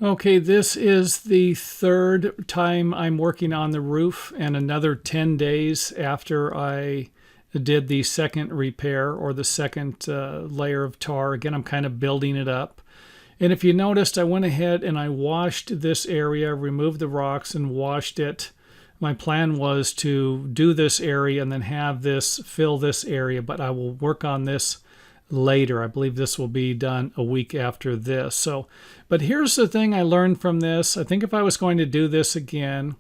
Okay, this is the third time I'm working on the roof, and another 10 days after I did the second repair or the second layer of tar. Again, I'm kind of building it up. And if you noticed, I went ahead and I washed this area, removed the rocks and washed it. My plan was to do this area and then have this fill this area, but I will work on this later. I believe this will be done a week after this. So, but here's the thing I learned from this. I think if I was going to do this again,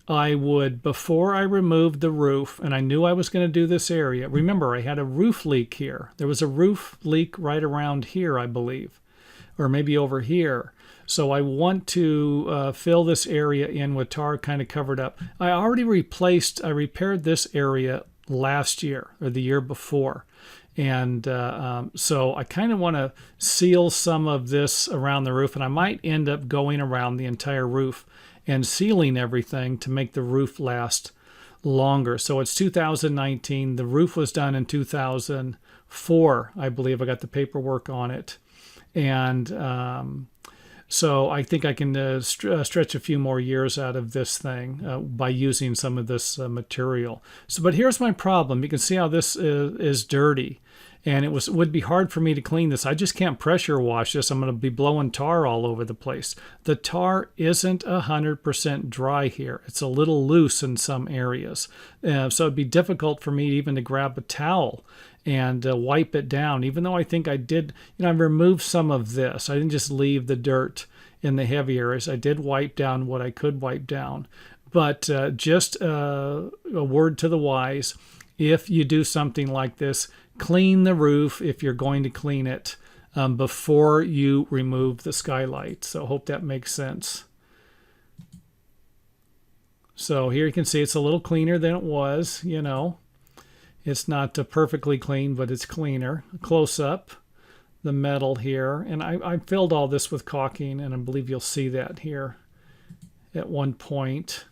I would, before I removed the roof, and I knew I was going to do this area. Remember, I had a roof leak here. There was a roof leak right around here, I believe, or maybe over here. So I want to fill this area in with tar, kind of covered up. I repaired this area last year or the year before. And so I kind of want to seal some of this around the roof, and I might end up going around the entire roof and sealing everything to make the roof last longer. So it's 2019. The roof was done in 2004, I believe. I got the paperwork on it. And so I think I can stretch a few more years out of this thing by using some of this material. So, but here's my problem. You can see how this is dirty. And it would be hard for me to clean this. I just can't pressure wash this. I'm going to be blowing tar all over the place. The tar isn't 100% dry here. It's a little loose in some areas. So it'd be difficult for me even to grab a towel and wipe it down, even though I think I did, I removed some of this. I didn't just leave the dirt in the heavy areas. I did wipe down what I could wipe down. But just a word to the wise, if you do something like this, clean the roof if you're going to clean it before you remove the skylight. So hope that makes sense. So here you can see it's a little cleaner than it was, It's not perfectly clean, but it's cleaner. Close up the metal here. And I filled all this with caulking, and I believe you'll see that here at one point.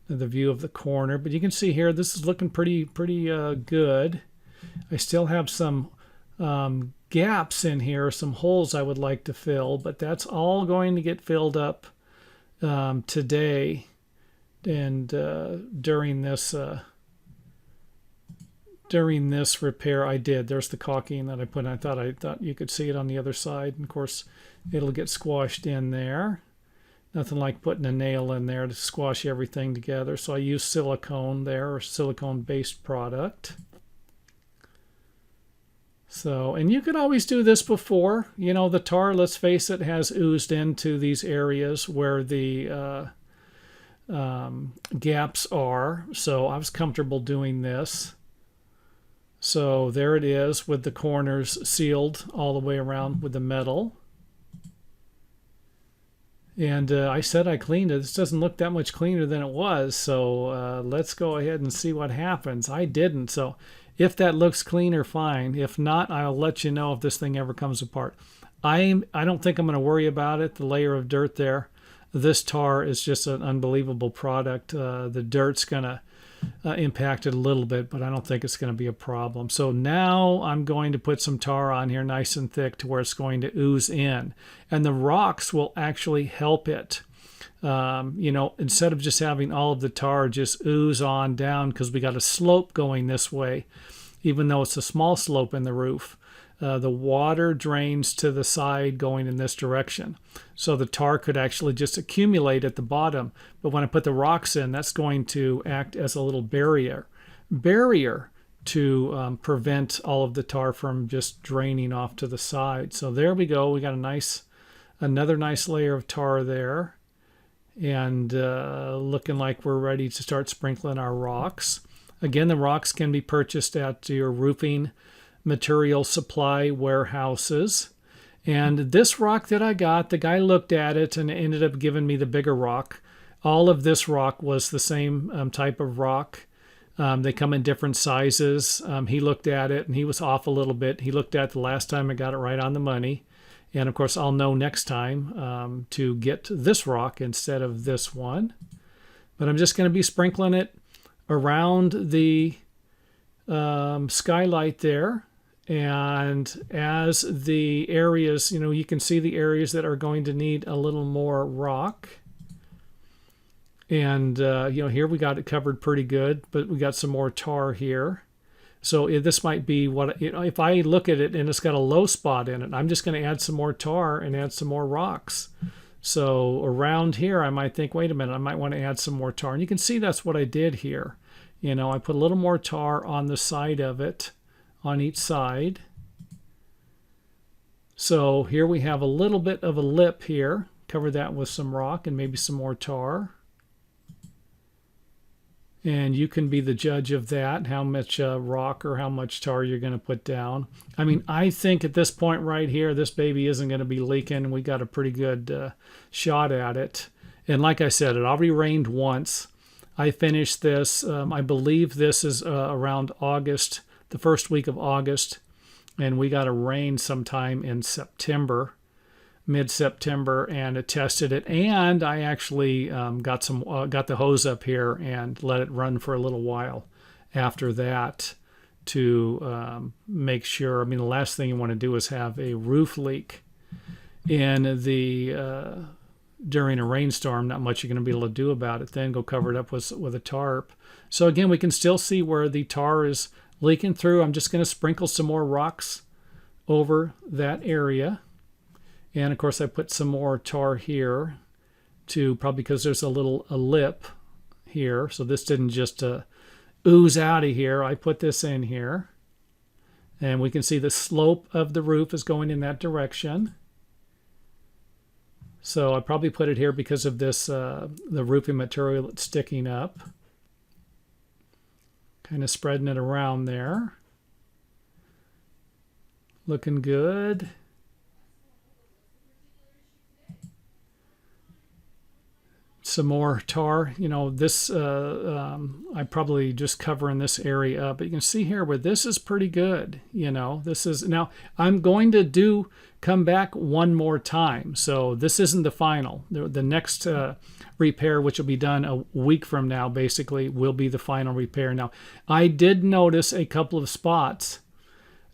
The view of the corner. But you can see here, this is looking pretty good. I still have some gaps in here, some holes I would like to fill, but that's all going to get filled up today and during this repair I did. There's the caulking that I put in. I thought you could see it on the other side, and of course it'll get squashed in there. Nothing like putting a nail in there to squash everything together. So I use silicone there, or silicone-based product. So, and you could always do this before. The tar, let's face it, has oozed into these areas where the gaps are. So I was comfortable doing this. So there it is with the corners sealed all the way around with the metal. And I said I cleaned it. This doesn't look that much cleaner than it was. So let's go ahead and see what happens. I didn't. So if that looks cleaner, fine. If not, I'll let you know if this thing ever comes apart. I don't think I'm going to worry about it. The layer of dirt there. This tar is just an unbelievable product. The dirt's going to impact it a little bit, but I don't think it's going to be a problem. So now I'm going to put some tar on here nice and thick to where it's going to ooze in. And the rocks will actually help it. Instead of just having all of the tar just ooze on down, because we got a slope going this way, even though it's a small slope in the roof. The water drains to the side going in this direction. So the tar could actually just accumulate at the bottom. But when I put the rocks in, that's going to act as a little barrier to prevent all of the tar from just draining off to the side. So there we go. We got another nice layer of tar there. And looking like we're ready to start sprinkling our rocks. Again, the rocks can be purchased at your roofing material supply warehouses. And this rock that I got, the guy looked at it and ended up giving me the bigger rock. All of this rock was the same type of rock. They come in different sizes. He looked at it and he was off a little bit. He looked at the last time I got it right on the money. And of course, I'll know next time to get this rock instead of this one. But I'm just going to be sprinkling it around the skylight there. And as the areas, you can see the areas that are going to need a little more rock. And, here we got it covered pretty good, but we got some more tar here. So this might be what, if I look at it and it's got a low spot in it, I'm just going to add some more tar and add some more rocks. So around here, I might think, wait a minute, I might want to add some more tar. And you can see that's what I did here. I put a little more tar on the side of it, on each side. So here we have a little bit of a lip here. Cover that with some rock and maybe some more tar. And you can be the judge of that, how much rock or how much tar you're going to put down. I mean, I think at this point right here, this baby isn't going to be leaking. We got a pretty good shot at it. And like I said, it already rained once. I finished this, I believe this is around August, the first week of August. And we got a rain sometime in September, mid-September, and it tested it. And I actually got the hose up here and let it run for a little while after that to make sure. I mean, the last thing you want to do is have a roof leak in the during a rainstorm. Not much you're going to be able to do about it. Then go cover it up with a tarp. So again, we can still see where the tar is leaking through. I'm just going to sprinkle some more rocks over that area. And of course, I put some more tar here too, probably because there's a lip here. So this didn't just ooze out of here. I put this in here. And we can see the slope of the roof is going in that direction. So I probably put it here because of this, the roofing material that's sticking up. Kind of spreading it around there. Looking good. Some more tar. This I'm probably just covering this area up, but you can see here where this is pretty good. This is, now I'm going to come back one more time, so this isn't the final. The next repair, which will be done a week from now, basically will be the final repair. Now I did notice a couple of spots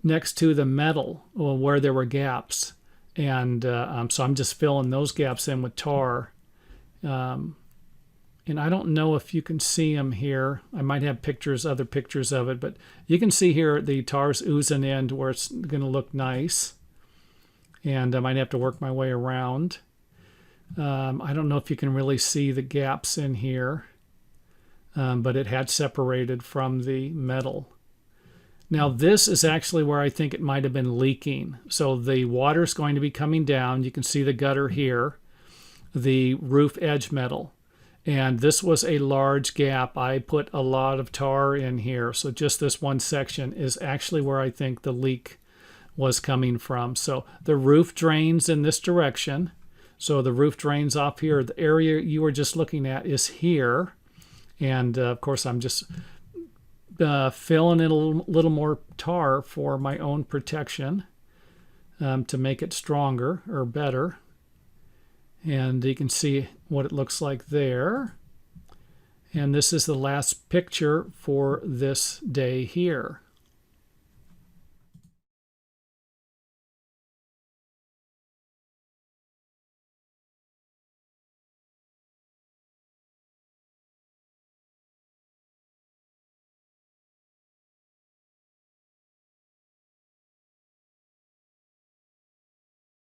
next to the metal where there were gaps, and so I'm just filling those gaps in with tar. And I don't know if you can see them here. I might have other pictures of it, but you can see here the tar's oozing in to where it's going to look nice. And I might have to work my way around. I don't know if you can really see the gaps in here, but it had separated from the metal. Now this is actually where I think it might have been leaking. So the water's going to be coming down. You can see the gutter here, the roof edge metal, and this was a large gap. I put a lot of tar in here, so just this one section is actually where I think the leak was coming from. So the roof drains in this direction, so the roof drains off here. The area you were just looking at is here, and of course I'm just filling in a little more tar for my own protection, to make it stronger or better. And you can see what it looks like there. And this is the last picture for this day here.